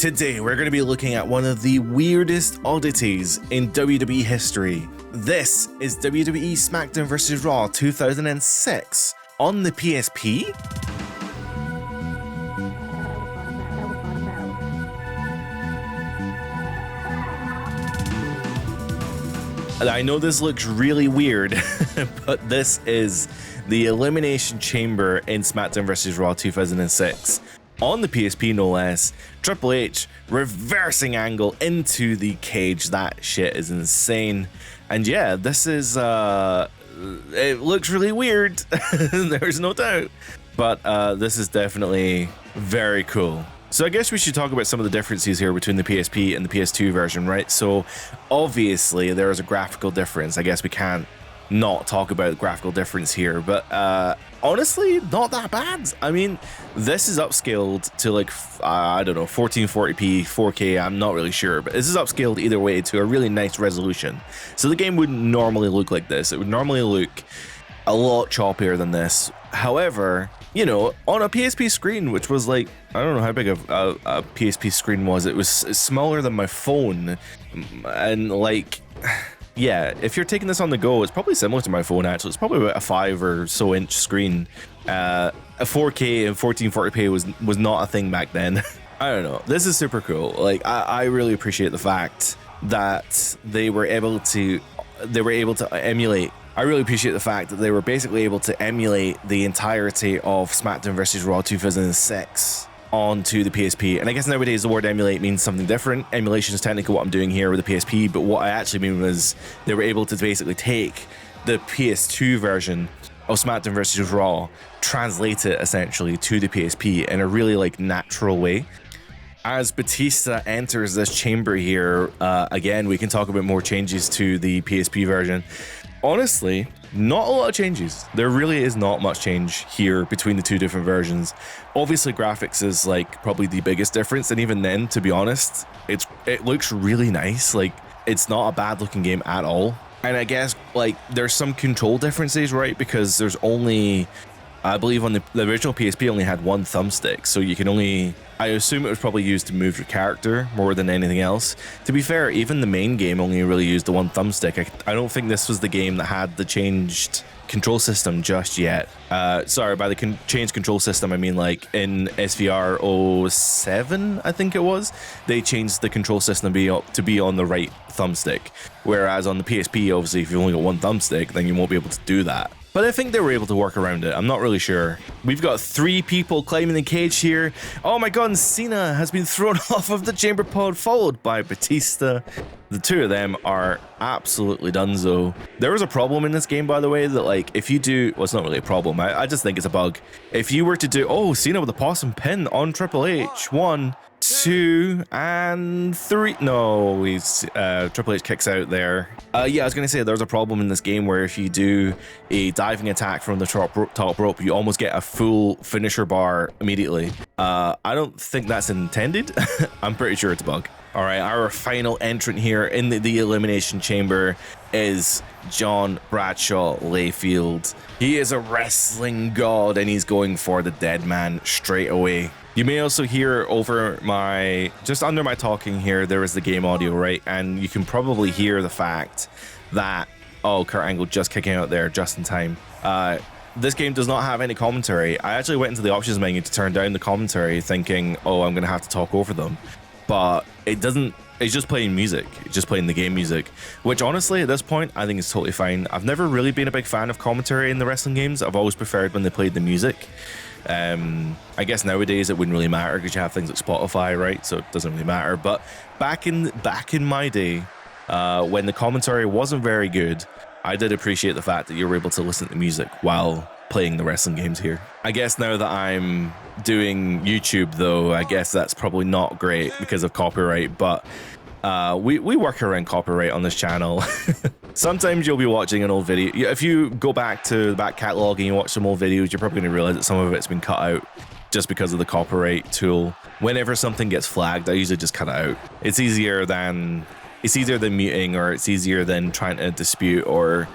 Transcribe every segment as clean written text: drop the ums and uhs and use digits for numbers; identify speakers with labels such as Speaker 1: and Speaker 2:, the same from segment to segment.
Speaker 1: Today we're going to be looking at one of the weirdest oddities in WWE history. This is WWE SmackDown vs. Raw 2006 on the PSP. I know this looks really weird, but this is the Elimination Chamber in SmackDown vs. Raw 2006. On the PSP, no less. Triple H reversing angle into the cage. That shit is insane. And yeah, this is, it looks really weird. There's no doubt. But this is definitely very cool. So I guess we should talk about some of the differences here between the PSP and the PS2 version, right? So obviously there is a graphical difference. I guess we can't not talk about graphical difference here, but honestly, not that bad. I mean, this is upscaled to like, I don't know, 1440p, 4K, I'm not really sure, but this is upscaled either way to a really nice resolution. So the game wouldn't normally look like this. It would normally look a lot choppier than this. However, you know, on a PSP screen, which was like, I don't know how big a PSP screen was. It was smaller than my phone. And like, yeah, if you're taking this on the go, it's probably similar to my phone, actually. It's probably about a 5 or so inch screen. A 4K and 1440p was not a thing back then. I don't know. This is super cool. Like, I really appreciate the fact that they were able to emulate. I really appreciate the fact that they were basically able to emulate the entirety of SmackDown vs. Raw 2006 onto the PSP. And I guess nowadays the word emulate means something different. Emulation is technically what I'm doing here with the PSP, but what I actually mean was they were able to basically take the PS2 version of SmackDown vs. Raw, translate it essentially to the PSP in a really like natural way. As Batista enters this chamber here, again, we can talk about more changes to the PSP version. Honestly, not a lot of changes. There really is not much change here between the two different versions. Obviously, graphics is like probably the biggest difference, and even then, to be honest, it looks really nice. Like, it's not a bad looking game at all. And I guess like there's some control differences, right? Because there's only, I believe on the original PSP only had one thumbstick, so you can only, I assume it was probably used to move your character more than anything else. To be fair, even the main game only really used the one thumbstick. I don't think this was the game that had the changed control system just yet. Sorry, by the changed control system, I mean like in SVR 07, I think it was, they changed the control system to be on the right thumbstick. Whereas on the PSP, obviously, if you've only got one thumbstick, then you won't be able to do that. But I think they were able to work around it. I'm not really sure. We've got 3 people climbing the cage here. Oh my god, and Cena has been thrown off of the chamber pod, followed by Batista. The two of them are absolutely donezo. There was a problem in this game, by the way, that like, if you do, well, it's not really a problem. I just think it's a bug. If you were to do, oh, Cena with a possum pin on Triple H. 1, 2, and 3. No, he's Triple H kicks out there. Yeah, I was gonna say there's a problem in this game where if you do a diving attack from the top rope, you almost get a full finisher bar immediately. I don't think that's intended. I'm pretty sure it's a bug. All right, our final entrant here in the Elimination Chamber is John Bradshaw Layfield. He is a wrestling god, and he's going for the dead man straight away. You may also hear over just under my talking here, there is the game audio, right? And you can probably hear the fact that, oh, Kurt Angle just kicking out there just in time. This game does not have any commentary. I actually went into the options menu to turn down the commentary thinking, oh, I'm going to have to talk over them. But it doesn't, it's just playing music. It's just playing the game music, which honestly, at this point, I think is totally fine. I've never really been a big fan of commentary in the wrestling games. I've always preferred when they played the music. I guess nowadays it wouldn't really matter because you have things like Spotify, right? So it doesn't really matter. But back in my day, when the commentary wasn't very good, I did appreciate the fact that you were able to listen to music while playing the wrestling games here. I guess now that I'm doing YouTube, though, I guess that's probably not great because of copyright, but we work around copyright on this channel. Sometimes you'll be watching an old video. If you go back to the back catalog and you watch some old videos, you're probably going to realize that some of it's been cut out just because of the copyright tool. Whenever something gets flagged, I usually just cut it out. It's easier than muting, or it's easier than trying to dispute or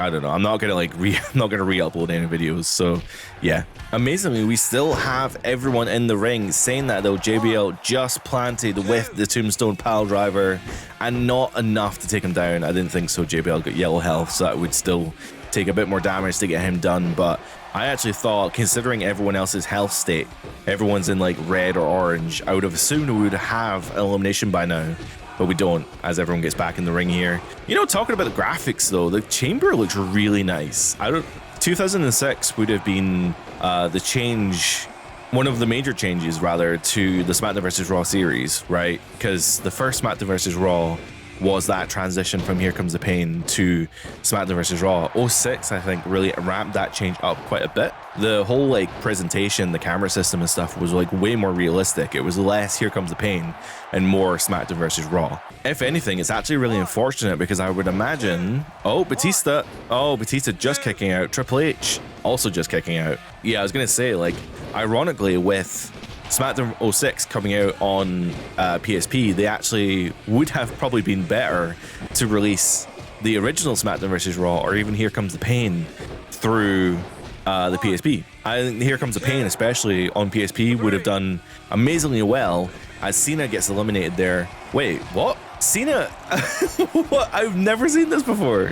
Speaker 1: I don't know. I'm not gonna like I'm not gonna re-upload any videos. So yeah, amazingly, we still have everyone in the ring. Saying that though, JBL just planted with the tombstone pile driver, and not enough to take him down. I didn't think so. JBL got yellow health, so that would still take a bit more damage to get him done. But I actually thought, considering everyone else's health state, everyone's in like red or orange, I would have assumed we would have an elimination by now. But we don't, as everyone gets back in the ring here. You know, talking about the graphics though, the chamber looks really nice. 2006 would have been the change, one of the major changes rather, to the SmackDown vs. Raw series, right? Because the first SmackDown vs. Raw was that transition from Here Comes the Pain to SmackDown vs. Raw. 06, I think, really ramped that change up quite a bit. The whole like presentation, the camera system and stuff was like way more realistic. It was less Here Comes the Pain and more SmackDown vs. Raw. If anything, it's actually really unfortunate because I would imagine, Batista just kicking out. Triple H also just kicking out. Yeah, I was gonna say, like, ironically, with SmackDown 06 coming out on PSP, they actually would have probably been better to release the original SmackDown vs. Raw or even Here Comes the Pain through the PSP. I think Here Comes the Pain, especially on PSP, would have done amazingly well as Cena gets eliminated there. Wait, what? Cena? What? I've never seen this before.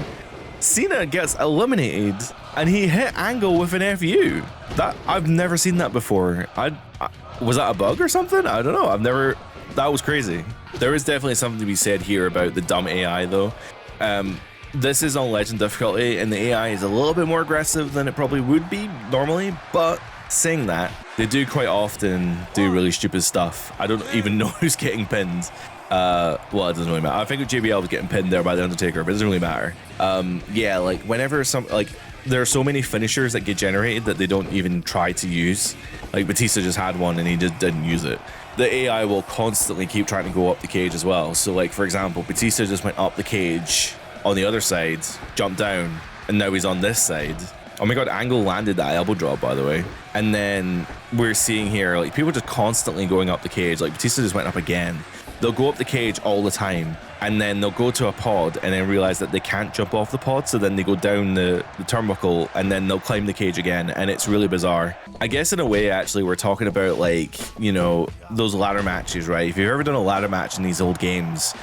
Speaker 1: Cena gets eliminated and he hit Angle with an FU. I've never seen that before. Was that a bug or something? I don't know. That was crazy. There is definitely something to be said here about the dumb AI though. This is on Legend difficulty and the AI is a little bit more aggressive than it probably would be normally, but saying that, they do quite often do really stupid stuff. I don't even know who's getting pinned. Well, it doesn't really matter. I think JBL was getting pinned there by The Undertaker, but it doesn't really matter. Yeah, like whenever there are so many finishers that get generated that they don't even try to use. Like Batista just had one and he just didn't use it. The AI will constantly keep trying to go up the cage as well. So like, for example, Batista just went up the cage on the other side, jumped down, and now he's on this side. Oh my god, Angle landed that elbow drop, by the way. And then we're seeing here, like, people just constantly going up the cage. Like, Batista just went up again. They'll go up the cage all the time, and then they'll go to a pod and then realize that they can't jump off the pod, so then they go down the turnbuckle and then they'll climb the cage again, and it's really bizarre. I guess in a way, actually, we're talking about, like, you know, those ladder matches, right? If you've ever done a ladder match in these old games,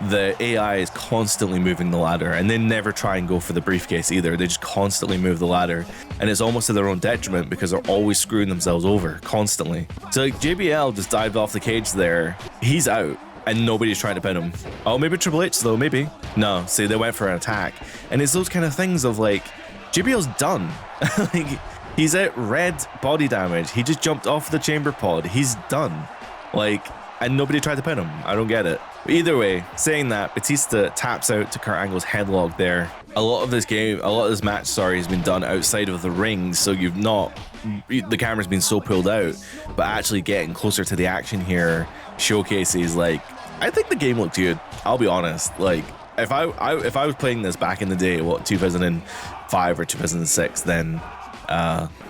Speaker 1: the AI is constantly moving the ladder, and they never try and go for the briefcase either. They just constantly move the ladder, and it's almost to their own detriment because they're always screwing themselves over constantly. So like, JBL just dived off the cage there. He's out and nobody's trying to pin him. Oh, maybe Triple H though, maybe. No, see, they went for an attack. And it's those kind of things of like, JBL's done. Like, he's at red body damage. He just jumped off the chamber pod. He's done. Like, and nobody tried to pin him. I don't get it. But either way, saying that, Batista taps out to Kurt Angle's headlock there. A lot of this match, has been done outside of the ring, so the camera's been so pulled out, but actually getting closer to the action here showcases, like, I think the game looked good. I'll be honest. Like, if I was playing this back in the day, 2005 or 2006, then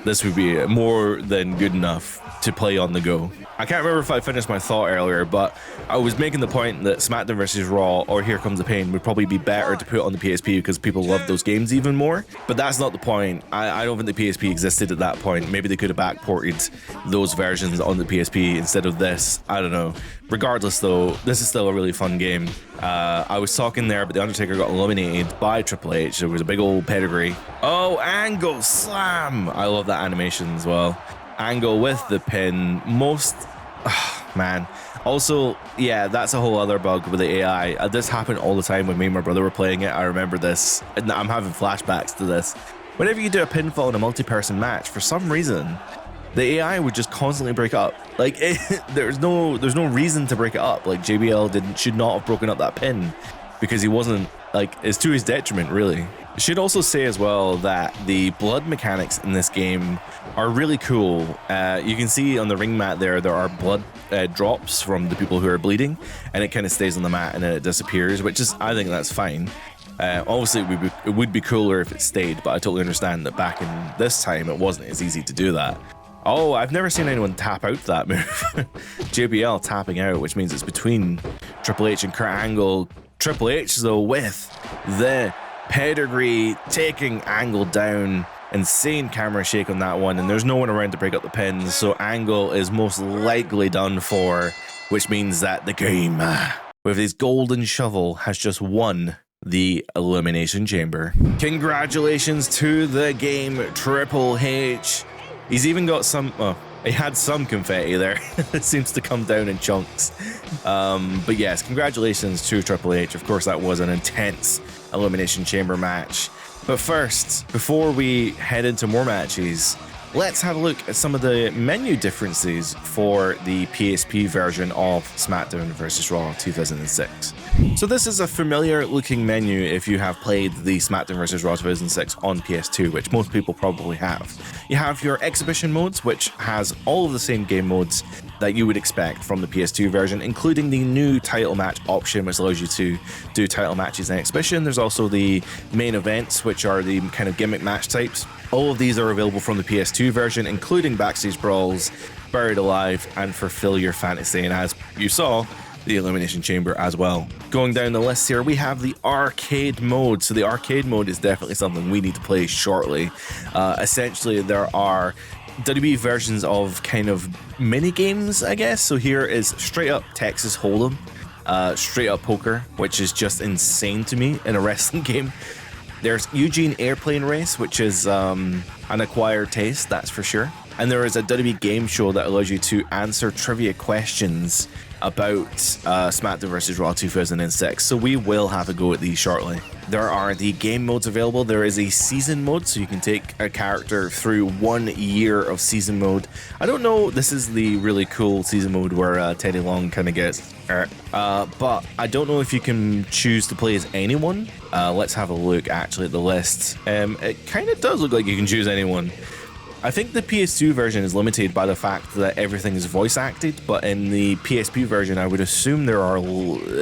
Speaker 1: this would be more than good enough to play on the go. I can't remember if I finished my thought earlier, but I was making the point that SmackDown vs. Raw or Here Comes the Pain would probably be better to put on the PSP because people love those games even more. But that's not the point. I don't think the PSP existed at that point. Maybe they could have backported those versions on the PSP instead of this. I don't know. Regardless though, this is still a really fun game. I was talking there, but The Undertaker got eliminated by Triple H. There was a big old pedigree. Oh, Angle slam! I love that animation as well. Angle with the pin. Man. Also, yeah, that's a whole other bug with the AI. This happened all the time when me and my brother were playing it. I remember this. I'm having flashbacks to this. Whenever you do a pinfall in a multi-person match, for some reason, the AI would just constantly break up. Like, there's no reason to break it up. Like, JBL should not have broken up that pin because he wasn't, like, it's to his detriment, really. I should also say as well that the blood mechanics in this game are really cool. You can see on the ring mat there are blood drops from the people who are bleeding, and it kind of stays on the mat and then it disappears, which is, I think that's fine. Obviously it would be cooler if it stayed, but I totally understand that back in this time it wasn't as easy to do that. Oh, I've never seen anyone tap out that move. JBL tapping out, which means it's between Triple H and Kurt Angle. Triple H though with the Pedigree taking Angle down. Insane camera shake on that one, and there's no one around to break up the pins, so Angle is most likely done for, which means that the game, with his golden shovel, has just won the Elimination Chamber. Congratulations to the game, Triple H. He's even got some, oh, he had some confetti there. It seems to come down in chunks. But yes, congratulations to Triple H. Of course, that was an intense Elimination Chamber match. But first, before we head into more matches, let's have a look at some of the menu differences for the PSP version of SmackDown vs. Raw 2006. So this is a familiar looking menu if you have played the SmackDown vs. Raw 2006 on PS2, which most people probably have. You have your exhibition modes, which has all of the same game modes that you would expect from the PS2 version, including the new title match option, which allows you to do title matches in exhibition. There's also the main events, which are the kind of gimmick match types. All of these are available from the PS2 version, including Backstage Brawls, Buried Alive, and Fulfill Your Fantasy, and as you saw, the Elimination Chamber as well. Going down the list here, we have the arcade mode. So the arcade mode is definitely something we need to play shortly. Essentially, there are WWE versions of kind of mini games, I guess. So here is straight up Texas Hold'em, straight up poker, which is just insane to me in a wrestling game. There's Eugene Airplane Race, which is an acquired taste, that's for sure. And there is a WWE game show that allows you to answer trivia questions about SmackDown vs. Raw 2006. So we will have a go at these shortly. There are the game modes available. There is a season mode, so you can take a character through 1 year of season mode. I don't know, this is the really cool season mode where Teddy Long kind of gets hurt. But I don't know if you can choose to play as anyone. Let's have a look actually at the list. It kind of does look like you can choose anyone. I think the PS2 version is limited by the fact that everything is voice acted, but in the PSP version, I would assume there are at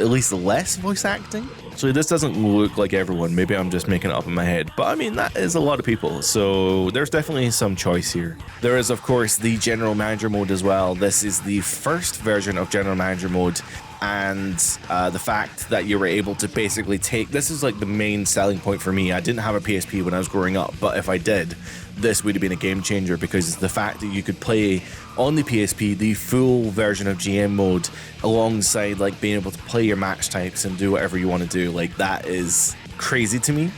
Speaker 1: least less voice acting. So this doesn't look like everyone. Maybe I'm just making it up in my head, but I mean, that is a lot of people. So there's definitely some choice here. There is, of course, the General Manager mode as well. This is the first version of General Manager mode. And the fact that you were able to basically take, this is like the main selling point for me. I didn't have a PSP when I was growing up, but if I did, this would have been a game changer, because the fact that you could play on the PSP the full version of GM mode alongside like being able to play your match types and do whatever you want to do, like that is crazy to me.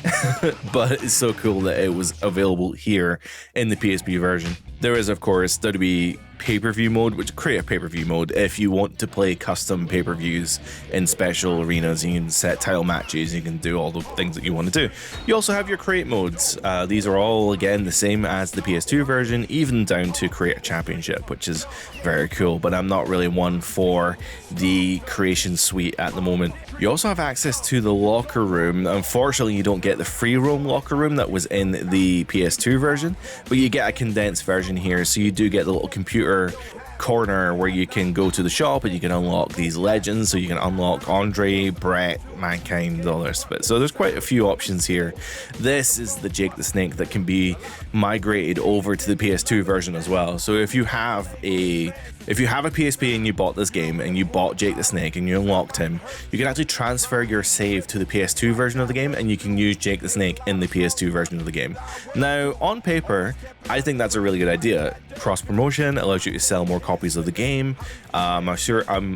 Speaker 1: But it's so cool that it was available here in the PSP version. There is, of course, WWE pay-per-view mode, which create a pay-per-view mode if you want to play custom pay-per-views in special arenas. You can set title matches, you can do all the things that you want to do. You also have your create modes. These are all, again, the same as the PS2 version, even down to create a championship, which is very cool, but I'm not really one for the creation suite at the moment. You also have access to the locker room. Unfortunately, you don't get the free roam locker room that was in the PS2 version, but you get a condensed version here, so you do get the little computer corner where you can go to the shop and you can unlock these legends. So you can unlock Andre, Brett, Mankind, all this bit. So there's quite a few options here. This is the Jake the Snake that can be migrated over to the PS2 version as well. So if you have a PSP and you bought this game and you bought Jake the Snake and you unlocked him, you can actually transfer your save to the PS2 version of the game and you can use Jake the Snake in the PS2 version of the game. Now, on paper, I think that's a really good idea. Cross promotion allows you to sell more copies of the game. I'm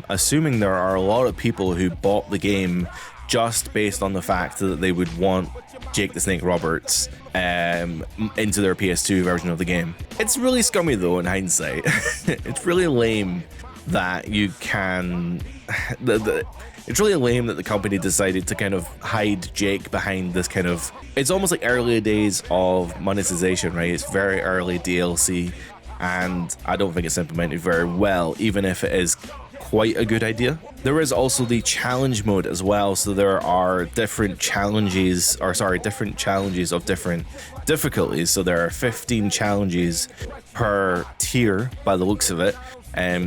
Speaker 1: assuming there are a lot of people who bought the game just based on the fact that they would want Jake the Snake Roberts into their PS2 version of the game. It's really scummy though in hindsight. It's really lame that you can... It's really lame that the company decided to kind of hide Jake behind this kind of... It's almost like early days of monetization, right? It's very early DLC, and I don't think it's implemented very well, even if it is quite a good idea. There is also the challenge mode as well, so there are different challenges of different difficulties. So there are 15 challenges per tier by the looks of it.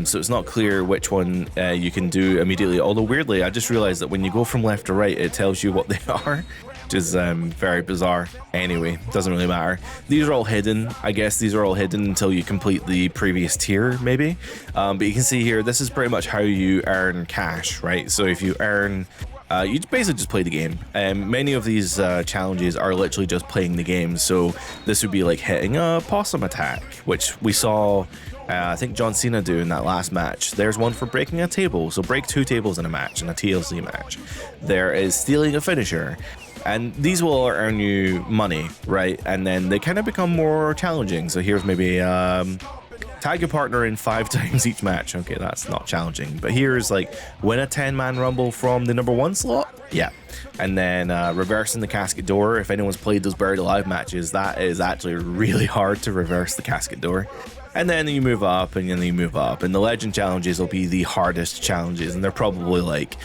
Speaker 1: So it's not clear which one you can do immediately, although weirdly I just realized that when you go from left to right it tells you what they are, which is very bizarre. Anyway, doesn't really matter. These are all hidden. I guess these are all hidden until you complete the previous tier, maybe. But you can see here, this is pretty much how you earn cash, right? So if you earn you basically just play the game. Many of these challenges are literally just playing the game. So this would be like hitting a possum attack, which we saw I think John Cena do in that last match. There's one for breaking a table, so break 2 tables in a match, in a TLC match. There is stealing a finisher, and these will earn you money, right? And then they kind of become more challenging. So here's maybe tag your partner in 5 times each match. Okay, that's not challenging. But here's like win a 10-man rumble from the number 1 slot. Yeah. And then reversing the casket door. If anyone's played those buried alive matches, that is actually really hard to reverse the casket door. And then you move up, and then you move up. And the legend challenges will be the hardest challenges. And they're probably like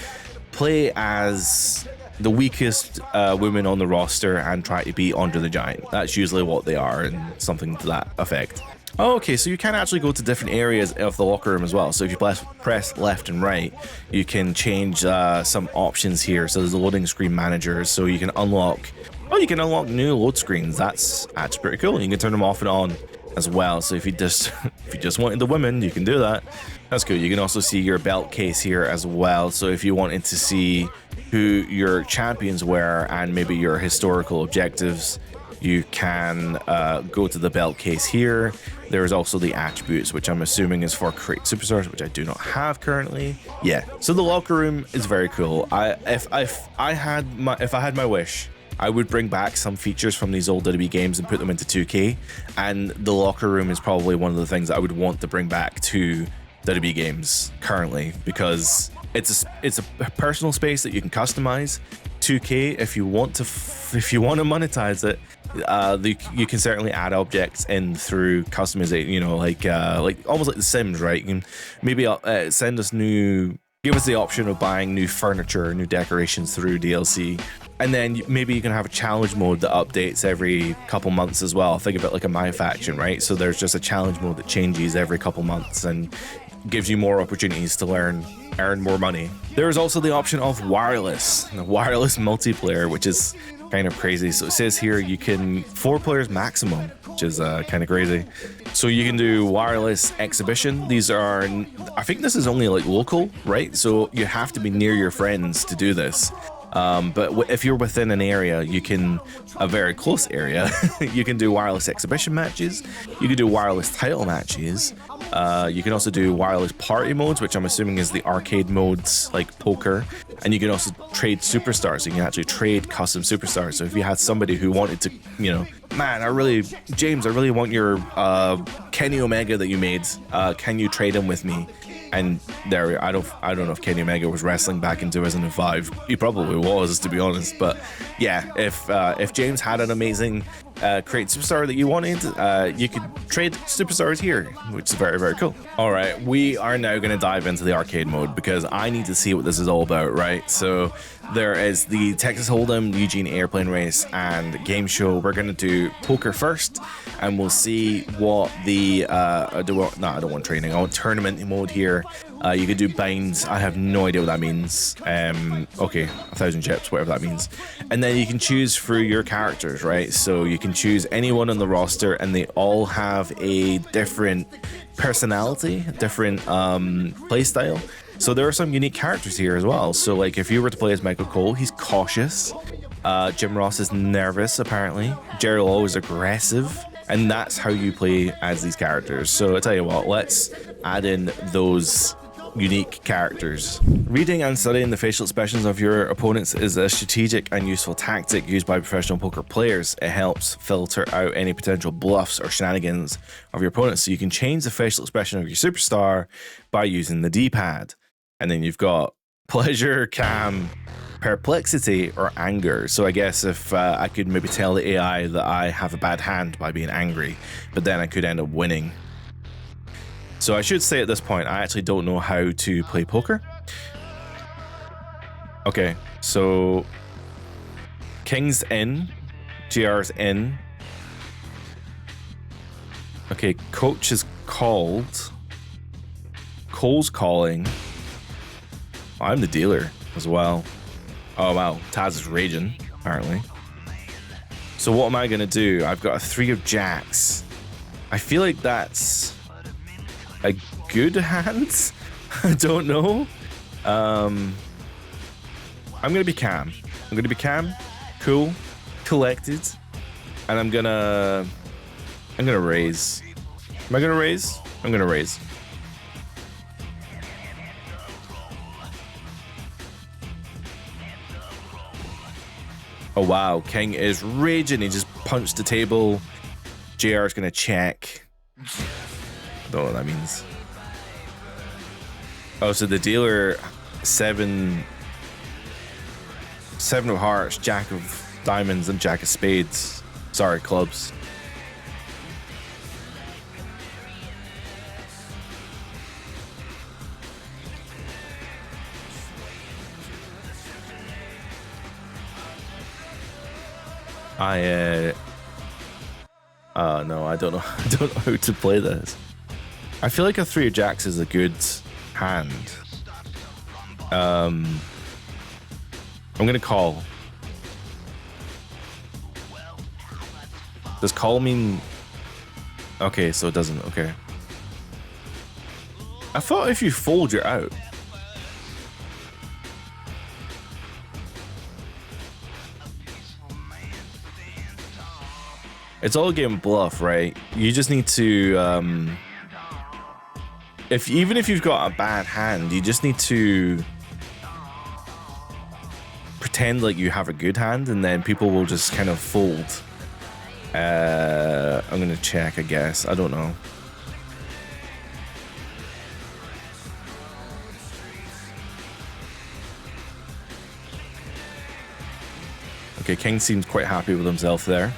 Speaker 1: play as the weakest woman on the roster and try to beat Andre the Giant. That's usually what they are, and something to that effect. Oh, okay, so you can actually go to different areas of the locker room as well. So if you press left and right, you can change some options here. So there's the loading screen manager, so you can unlock new load screens. That's actually pretty cool. You can turn them off and on as well. So if you just wanted the women, you can do that. That's cool. You can also see your belt case here as well. So if you wanted to see who your champions were and maybe your historical objectives, you can go to the belt case here. There's also the attributes, which I'm assuming is for create superstars, which I do not have currently. Yeah, so the locker room is very cool. If I had my wish, I would bring back some features from these old WWE games and put them into 2K. And the locker room is probably one of the things that I would want to bring back to WWE games currently, because it's a personal space that you can customize. 2K, if you want to monetize it, you can certainly add objects in through customization. You know, like almost like The Sims, right? You can maybe give us the option of buying new furniture, new decorations through DLC. And then maybe you can have a challenge mode that updates every couple months as well. Think of it like a My Faction, right? So there's just a challenge mode that changes every couple months and gives you more opportunities to earn more money. There is also the option of the wireless multiplayer, which is kind of crazy. So it says here you can 4 players maximum, which is kind of crazy. So you can do wireless exhibition. These are, I think this is only like local, right? So you have to be near your friends to do this. But if you're within an area, a very close area, you can do wireless exhibition matches. You can do wireless title matches. You can also do wireless party modes, which I'm assuming is the arcade modes like poker. And you can also trade superstars. So you can actually trade custom superstars. So if you had somebody who wanted to, man, I really want your Kenny Omega that you made. Can you trade him with me? And there, I don't know if Kenny Omega was wrestling back in 2005. He probably was, to be honest. But yeah, if James had an amazing create superstar that you wanted, you could trade superstars here, which is very, very cool. All right, we are now going to dive into the arcade mode because I need to see what this is all about, right? So there is the Texas Hold'em, Eugene Airplane Race, and Game Show. We're going to do poker first, and we'll see what the I don't want training. I want tournament mode here. You could do binds. I have no idea what that means. Okay, 1,000 chips, whatever that means. And then you can choose through your characters, right? So you can choose anyone on the roster, and they all have a different personality, different play style. So there are some unique characters here as well. So like if you were to play as Michael Cole, he's cautious. Jim Ross is nervous, apparently. Jerry Lawler is aggressive. And that's how you play as these characters. So I tell you what, let's add in those unique characters. Reading and studying the facial expressions of your opponents is a strategic and useful tactic used by professional poker players. It helps filter out any potential bluffs or shenanigans of your opponents. So you can change the facial expression of your superstar by using the D-pad. And then you've got pleasure, calm, perplexity, or anger. So I guess if I could maybe tell the AI that I have a bad hand by being angry, but then I could end up winning. So I should say at this point, I actually don't know how to play poker. Okay, so King's in, GR's in. Okay, coach is called. Cole's calling. I'm the dealer as well. Oh wow, Taz is raging, apparently. So what am I gonna do? I've got a 3 of jacks. I feel like that's a good hand. I don't know. I I'm gonna be calm. I'm gonna be calm, cool, collected, and I'm gonna raise. Am I gonna raise? I'm gonna raise. Oh wow, King is raging. He just punched the table. JR's gonna check. I don't know what that means. Oh, so the dealer, seven of hearts, jack of diamonds, and jack of spades. Sorry, clubs. No, I don't know. I don't know how to play this. I feel like a 3 of jacks is a good hand. I'm gonna call. Does call mean? Okay, so it doesn't. Okay. I thought if you fold, you're out. It's all a game of bluff, right? You just need to, even if you've got a bad hand, you just need to pretend like you have a good hand, and then people will just kind of fold. I'm gonna check, I guess. I don't know. Okay, King seems quite happy with himself there.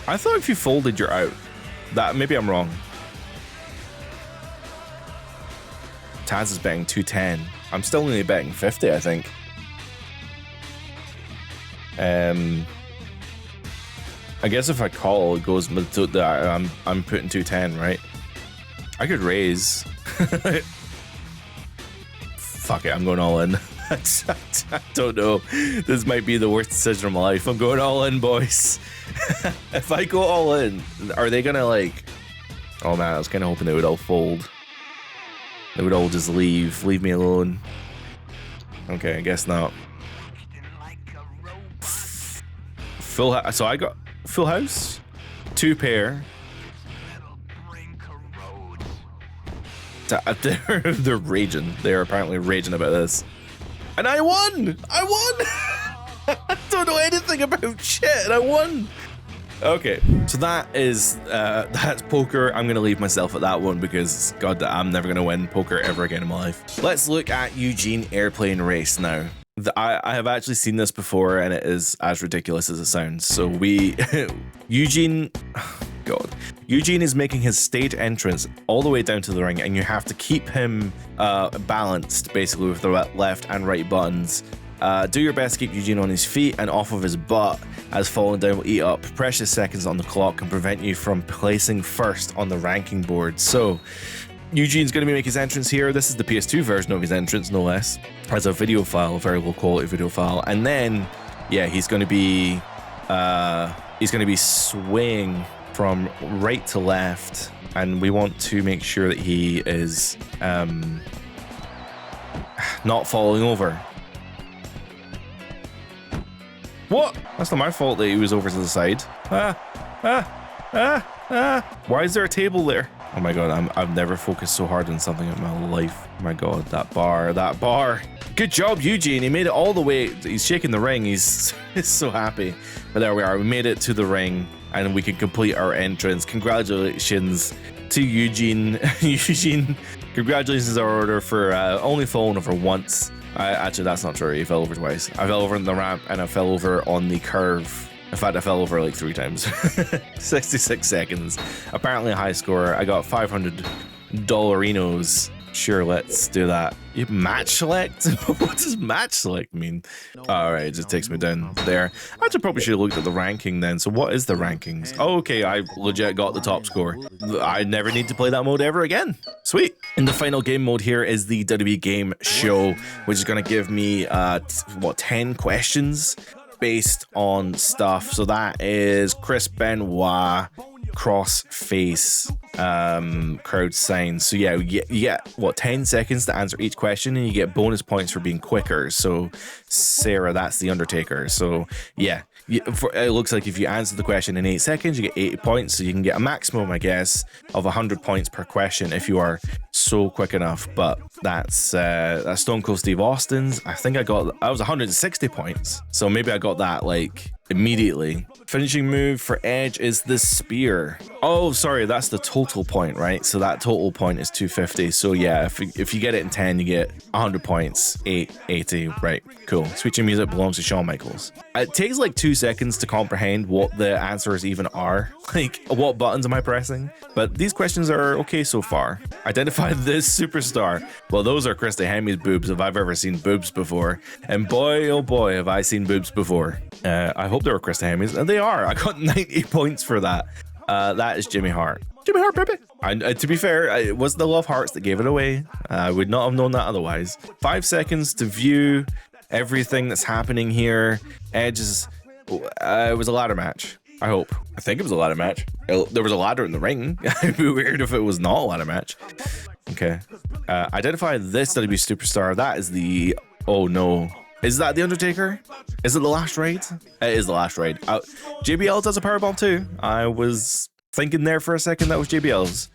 Speaker 1: I thought if you folded, you're out. That maybe I'm wrong. Taz is betting 210. I'm still only betting 50, I think. I guess if I call, it goes. I'm putting 210, right? I could raise. Fuck it, I'm going all in. I don't know. This might be the worst decision of my life. I'm going all in, boys. If I go all in, are they gonna like... Oh man, I was kind of hoping they would all fold. They would all just leave me alone. Okay, I guess not. So I got full house, 2 pair. They're raging. They're apparently raging about this. And I won! I won! I don't know anything about shit, and I won! Okay, so that's poker. I'm gonna leave myself at that one because, God, I'm never gonna win poker ever again in my life. Let's look at Eugene Airplane Race now. I have actually seen this before, and it is as ridiculous as it sounds. So Eugene is making his stage entrance all the way down to the ring, and you have to keep him balanced, basically, with the left and right buttons. Do your best to keep Eugene on his feet and off of his butt, as falling down will eat up precious seconds on the clock and prevent you from placing first on the ranking board. So Eugene's going to make his entrance here. This is the PS2 version of his entrance, no less, as a video file, a very low quality video file. And then, yeah, he's going to be swaying from right to left, and we want to make sure that he is not falling over. What? That's not my fault that he was over to the side. Why is there a table there? Oh my god, I've never focused so hard on something in my life. Oh my god, that bar. Good job, Eugene. He made it all the way. He's shaking the ring. He's so happy. But there we are. We made it to the ring, and we can complete our entrance. Congratulations to Eugene. Eugene, congratulations on our order for only falling over once. Actually, that's not true. He fell over twice. I fell over on the ramp, and I fell over on the curve. In fact, I fell over like 3 times. 66 seconds. Apparently a high score. I got $500 Sure, let's do that. You match select? What does match select mean? Alright, it just takes me down there. I probably should have looked at the ranking then. So what is the rankings? Oh, okay, I legit got the top score. I never need to play that mode ever again. Sweet. In the final game mode here is the WWE Game Show, which is going to give me, 10 questions. based on stuff. So that is Chris Benoit cross-face crowd signs. So yeah, you get what, 10 seconds to answer each question, and you get bonus points for being quicker. So Sarah, that's the Undertaker. So yeah, it looks like if you answer the question in 8 seconds, you get 80 points. So you can get a maximum, I guess, of 100 points per question if you are so quick enough. But that's Stone Cold Steve Austin's. I think I was 160 points. So maybe I got that like immediately. Finishing move for Edge is the spear. Oh, sorry, that's the total point, right? So that total point is 250. So yeah, if you get it in 10, you get 100 points. 80, right? Cool. Switching music belongs to Shawn Michaels. It takes like 2 seconds to comprehend what the answers even are. Like, what buttons am I pressing? But these questions are okay so far. Identify this superstar. Well, those are Krista Hemi's boobs if I've ever seen boobs before. And boy, oh boy, have I seen boobs before. I hope they were Krista Hemi's, and they are. I got 90 points for that. That is Jimmy Hart. Jimmy Hart, baby. To be fair, it was the Love Hearts that gave it away. I would not have known that otherwise. 5 seconds to view everything that's happening here. Edge is... it was a ladder match. I hope. I think it was a ladder match. There was a ladder in the ring. It'd be weird if it was not a ladder match. Okay. Identify this WWE superstar. That is the... Oh, no. Is that the Undertaker? Is it the Last Ride? It is the Last Ride. JBL does a powerbomb too. I was thinking there for a second that was JBL's.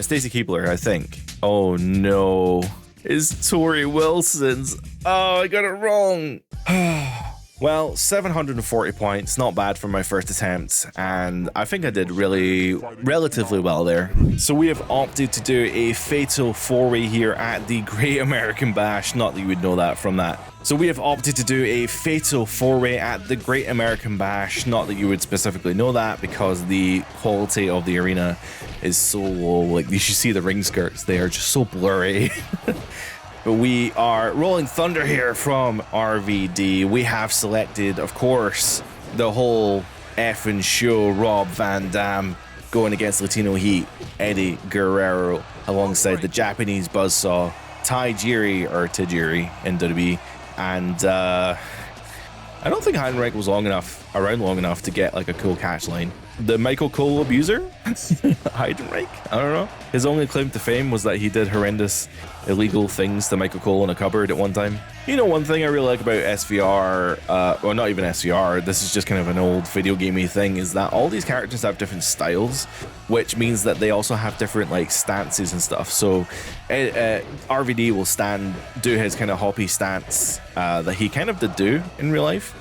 Speaker 1: Stacy Keibler, I think. Oh no. It's Tori Wilson's. Oh, I got it wrong. Well, 740 points, not bad for my first attempt, and I think I did relatively well there. So we have opted to do a fatal 4-way here at the Great American Bash, not that you would know that from that. So we have opted to do a fatal 4-way at the Great American Bash, not that you would specifically know that, because the quality of the arena is so low. Like, you should see the ring skirts, they are just so blurry. But we are rolling thunder here from RVD. We have selected, of course, the whole effing show, Rob Van Dam going against Latino Heat, Eddie Guerrero, alongside the Japanese Buzzsaw, Tajiri in WWE. And I don't think Heinrich was around long enough to get like a cool catch line. The Michael Cole abuser? Heinrich? I don't know. His only claim to fame was that he did horrendous illegal things to Michael Cole in a cupboard at one time. You know, one thing I really like about SVR, well, not even SVR, this is just kind of an old video gamey thing, is that all these characters have different styles, which means that they also have different like stances and stuff. So RVD will do his kind of hoppy stance that he kind of did do in real life.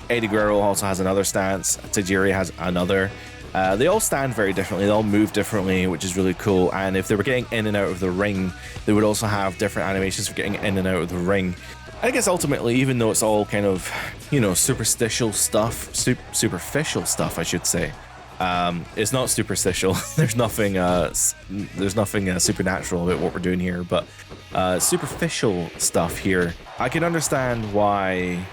Speaker 1: Eddie Guerrero also has another stance. Tajiri has another. They all stand very differently. They all move differently, which is really cool. And if they were getting in and out of the ring, they would also have different animations for getting in and out of the ring. I guess ultimately, even though it's all kind of, you know, superficial stuff, I should say. It's not superficial. There's nothing supernatural about what we're doing here, but superficial stuff here. I can understand why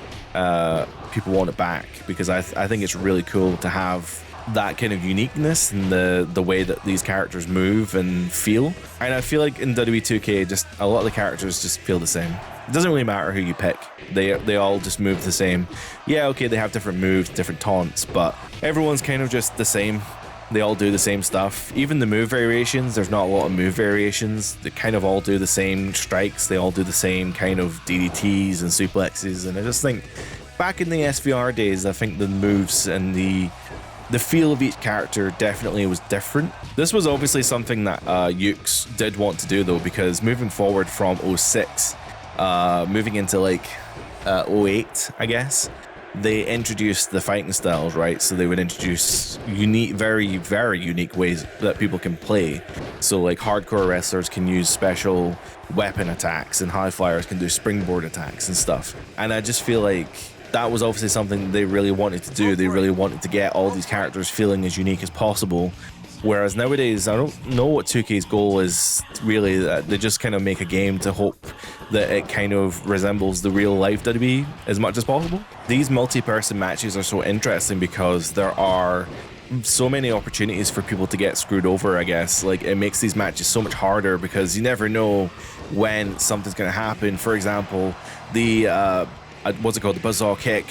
Speaker 1: people want it back, because I think it's really cool to have that kind of uniqueness in the way that these characters move and feel. And I feel like in WWE 2K, just a lot of the characters just feel the same. It doesn't really matter who you pick. They all just move the same. Yeah, okay, they have different moves, different taunts, but everyone's kind of just the same. They all do the same stuff. Even the move variations, there's not a lot of move variations. They kind of all do the same strikes. They all do the same kind of DDTs and suplexes. And I just think back in the SVR days, I think the moves and the feel of each character definitely was different. This was obviously something that Ukes did want to do though, because moving forward from 06, moving into like 08, I guess, they introduced the fighting styles, right? So they would introduce unique, very, very unique ways that people can play. So like hardcore wrestlers can use special weapon attacks, and high flyers can do springboard attacks and stuff. And I just feel like that was obviously something they really wanted to do. They really wanted to get all these characters feeling as unique as possible. Whereas nowadays, I don't know what 2K's goal is really. They just kind of make a game to hope that it kind of resembles the real life WWE as much as possible. These multi-person matches are so interesting because there are so many opportunities for people to get screwed over, I guess. Like, it makes these matches so much harder because you never know when something's going to happen. For example, the what's it called, the buzzsaw kick,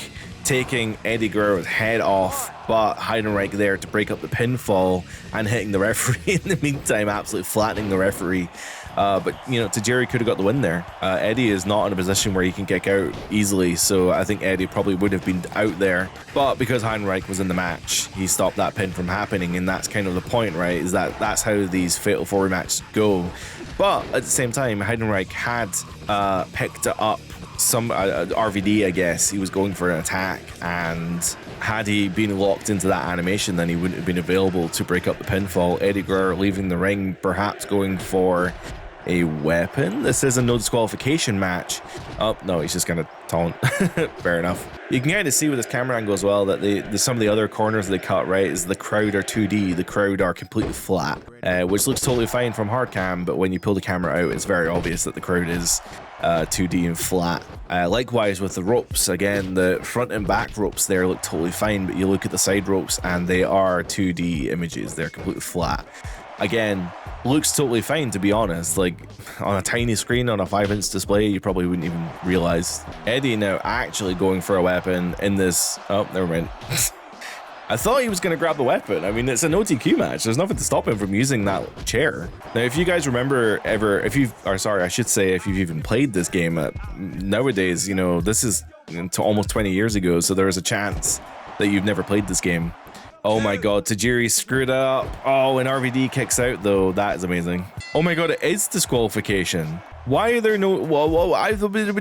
Speaker 1: taking Eddie Guerrero's head off, but Heidenreich there to break up the pinfall and hitting the referee in the meantime, absolutely flattening the referee. But, you know, Tajiri could have got the win there. Eddie is not in a position where he can kick out easily, so I think Eddie probably would have been out there. But because Heidenreich was in the match, he stopped that pin from happening, and that's kind of the point, right? Is that that's how these Fatal 4-Way matches go. But at the same time, Heidenreich had picked up some RVD, I guess. He was going for an attack, and had he been locked into that animation, then he wouldn't have been available to break up the pinfall. Eddie Guerrero leaving the ring, perhaps going for a weapon. This is a no disqualification match. Oh no, he's just gonna taunt. Fair enough. You can kind of see with this camera angle as well that some of the other corners they cut, right, is the crowd are 2D, the crowd are completely flat, which looks totally fine from hard cam, but when you pull the camera out, it's very obvious that the crowd is 2D and flat. Likewise with the ropes, again, the front and back ropes there look totally fine, but you look at the side ropes and they are 2D images, they're completely flat. Again, looks totally fine, to be honest. Like, on a tiny screen on a 5-inch display, you probably wouldn't even realize. Eddie now actually going for a weapon in this. Oh, never mind. I thought he was going to grab the weapon. I mean, it's an OTQ match. There's nothing to stop him from using that chair. Now, if you guys remember ever, if you've even played this game, nowadays, you know, this is almost 20 years ago, so there is a chance that you've never played this game. Oh my god, Tajiri screwed up. Oh, and RVD kicks out though. That is amazing. Oh my god, it is disqualification. Why are there no... Well, I thought there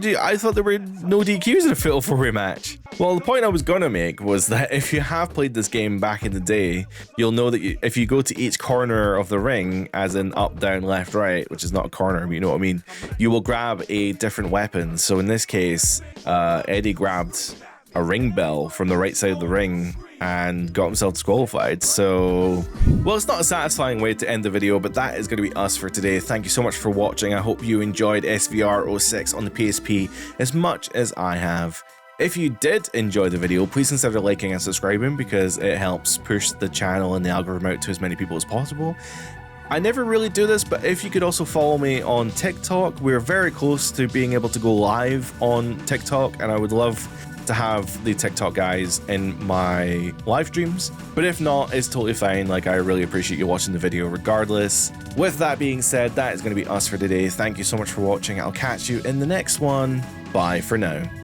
Speaker 1: were no DQs in a Fatal 4-Way match. Well, the point I was going to make was that if you have played this game back in the day, you'll know that if you go to each corner of the ring, as in up, down, left, right, which is not a corner, but you know what I mean, you will grab a different weapon. So in this case, Eddie grabbed a ring bell from the right side of the ring and got himself disqualified. So, well, it's not a satisfying way to end the video, but that is going to be us for today. Thank you so much for watching. I hope you enjoyed SVR 06 on the PSP as much as I have. If you did enjoy the video, please consider liking and subscribing, because it helps push the channel and the algorithm out to as many people as possible. I never really do this, but if you could also follow me on TikTok, we're very close to being able to go live on TikTok, and I would love to have the TikTok guys in my live streams. But if not, it's totally fine. Like, I really appreciate you watching the video regardless. With that being said, that is going to be us for today. Thank you so much for watching. I'll catch you in the next one. Bye for now.